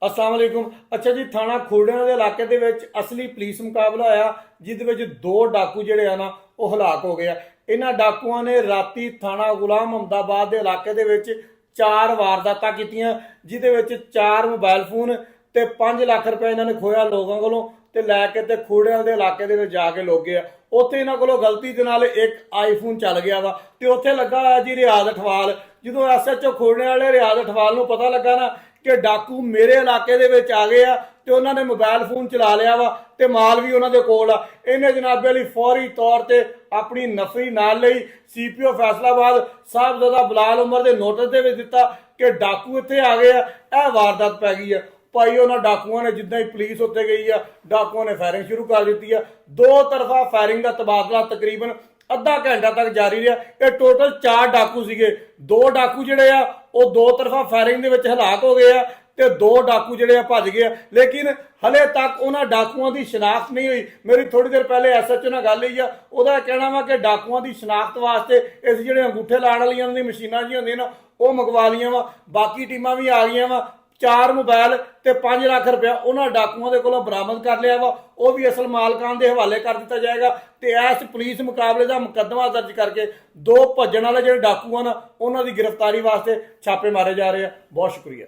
अस्सलाम वालेकुम। अच्छा जी, थाना खोड़ियां ਦੇ ਇਲਾਕੇ ਦੇ ਵਿੱਚ ਅਸਲੀ ਪੁਲਿਸ ਮੁਕਾਬਲਾ ਹੋਇਆ ਜਿਹਦੇ ਵਿੱਚ ਦੋ ਡਾਕੂ ਜਿਹੜੇ ਆ ਨਾ ਉਹ ਹਲਾਕ ਹੋ ਗਏ ਆ। ਇਹਨਾਂ ਡਾਕੂਆਂ ਨੇ ਰਾਤੀ ਥਾਣਾ ਗੁਲਾਮ ਮੁਹੰਮਦਾਬਾਦ ਦੇ ਇਲਾਕੇ ਦੇ ਵਿੱਚ 4 ਵਾਰਦਾਤਾਂ ਕੀਤੀਆਂ ਜਿਹਦੇ ਵਿੱਚ 4 ਮੋਬਾਈਲ ਫੋਨ ਤੇ 5 ਲੱਖ ਰੁਪਏ ਇਹਨਾਂ ਨੇ ਖੋਇਆ ਲੋਕਾਂ ਕੋਲੋਂ ਤੇ ਲੈ ਕੇ ਤੇ ਖੋੜਿਆਂ ਦੇ ਇਲਾਕੇ ਦੇ ਵਿੱਚ ਜਾ ਕੇ ਲੁੱਕ ਗਏ ਆ। ਉੱਥੇ ਇਹਨਾਂ ਕੋਲੋਂ ਗਲਤੀ ਦੇ ਨਾਲ ਇੱਕ ਆਈਫੋਨ ਚੱਲ ਗਿਆ ਵਾ ਤੇ ਉੱਥੇ ਲੱਗਾ ਹੋਇਆ ਜੀ ਰਿਆਜ਼ ਅਠਵਾਲ। ਜਦੋਂ ਐਸਐਚਓ ਖੋੜਿਆਂ ਵਾਲੇ ਰਿਆਜ਼ ਅਠਵਾਲ ਨੂੰ ਪਤਾ ਲੱਗਾ ਨਾ ਕਿ ਡਾਕੂ ਮੇਰੇ ਇਲਾਕੇ ਦੇ ਵਿੱਚ ਆ ਗਏ ਆ ਤੇ ਉਹਨਾਂ ਨੇ ਮੋਬਾਈਲ ਫੋਨ ਚਲਾ ਲਿਆ ਵਾ ਤੇ ਮਾਲ ਵੀ ਉਹਨਾਂ ਦੇ ਕੋਲ ਆ, ਇਹਨੇ ਜਨਾਬੇ ਲਈ ਫੌਰੀ ਤੌਰ ਤੇ ਆਪਣੀ ਨਫਰੀ ਨਾਲ ਲਈ ਸੀਪੀਓ ਫੈਸਲਾਬਾਦ ਸਾਹਿਬਜ਼ਾਦਾ ਬਲਾਲ ਉਮਰ ਦੇ ਨੋਟਿਸ ਦੇ ਵਿੱਚ ਦਿੱਤਾ ਕਿ ਡਾਕੂ ਇੱਥੇ ਆ ਗਏ ਆ, ਇਹ ਵਾਰਦਾਤ ਪੈ ਗਈ ਆ। ਭਾਈ ਉਹਨਾਂ ਡਾਕੂਆਂ ਨੇ ਜਿੱਦਾਂ ਹੀ ਪੁਲਿਸ ਉੱਤੇ ਗਈ ਆ, ਡਾਕੂਆਂ ਨੇ ਫਾਇਰਿੰਗ ਸ਼ੁਰੂ ਕਰ ਦਿੱਤੀ ਆ। ਦੋ ਤਰਫਾ ਫਾਇਰਿੰਗ ਦਾ ਤਬਾਦਲਾ ਤਕਰੀਬਨ ਅੱਧਾ ਘੰਟਾ ਤੱਕ ਜਾਰੀ ਰਿਹਾ। ਇਹ ਟੋਟਲ 4 ਡਾਕੂ ਸੀਗੇ। 2 ਡਾਕੂ ਜਿਹੜੇ ਆ ਉਹ ਦੋ ਤਰਫਾ ਫਾਇਰਿੰਗ ਦੇ ਵਿੱਚ ਹਲਾਕ ਹੋ ਗਏ ਆ ਤੇ 2 ਡਾਕੂ ਜਿਹੜੇ ਆ ਭੱਜ ਗਏ ਆ, ਲੇਕਿਨ ਹਲੇ ਤੱਕ ਉਹਨਾਂ ਡਾਕੂਆਂ ਦੀ ਸ਼ਨਾਖਤ ਨਹੀਂ ਹੋਈ। ਮੇਰੀ ਥੋੜੀ ਦੇਰ ਪਹਿਲੇ ਐਸਐਚਓ ਨਾਲ ਗੱਲ ਹੋਈ ਆ, ਉਹਦਾ ਕਹਿਣਾ ਵਾ ਕਿ ਡਾਕੂਆਂ ਦੀ ਸ਼ਨਾਖਤ ਵਾਸਤੇ ਇਸ ਜਿਹੜੇ ਅੰਗੂਠੇ ਲਾਉਣ ਵਾਲੀਆਂ ਉਹਨਾਂ ਦੀ ਮਸ਼ੀਨਾਂ ਜੀ ਹੁੰਦੀਆਂ ਨਾ ਉਹ ਮੰਗਵਾ ਲਈਆਂ ਵਾ। ਬਾਕੀ ਟੀਮਾਂ ਵੀ ਆ ਗਈਆਂ ਵਾ। 4 ਮੋਬਾਈਲ ਤੇ 5 ਲੱਖ ਰੁਪਇਆ ਉਹਨਾਂ ਡਾਕੂਆਂ ਦੇ ਕੋਲੋਂ ਬਰਾਮਦ ਕਰ ਲਿਆ ਵਾ। ਉਹ ਵੀ ਅਸਲ ਮਾਲਕਾਂ ਦੇ ਹਵਾਲੇ ਕਰ ਦਿੱਤਾ ਜਾਏਗਾ ਤੇ ਇਸ ਪੁਲਿਸ ਮੁਕਾਬਲੇ ਦਾ ਮੁਕੱਦਮਾ ਦਰਜ ਕਰਕੇ 2 ਭੱਜਣ ਵਾਲੇ ਜਿਹੜੇ ਡਾਕੂ ਹਨ ਉਹਨਾਂ ਦੀ ਗ੍ਰਿਫਤਾਰੀ ਵਾਸਤੇ ਛਾਪੇ ਮਾਰੇ ਜਾ ਰਹੇ ਆ। ਬਹੁਤ ਸ਼ੁਕਰੀਆ।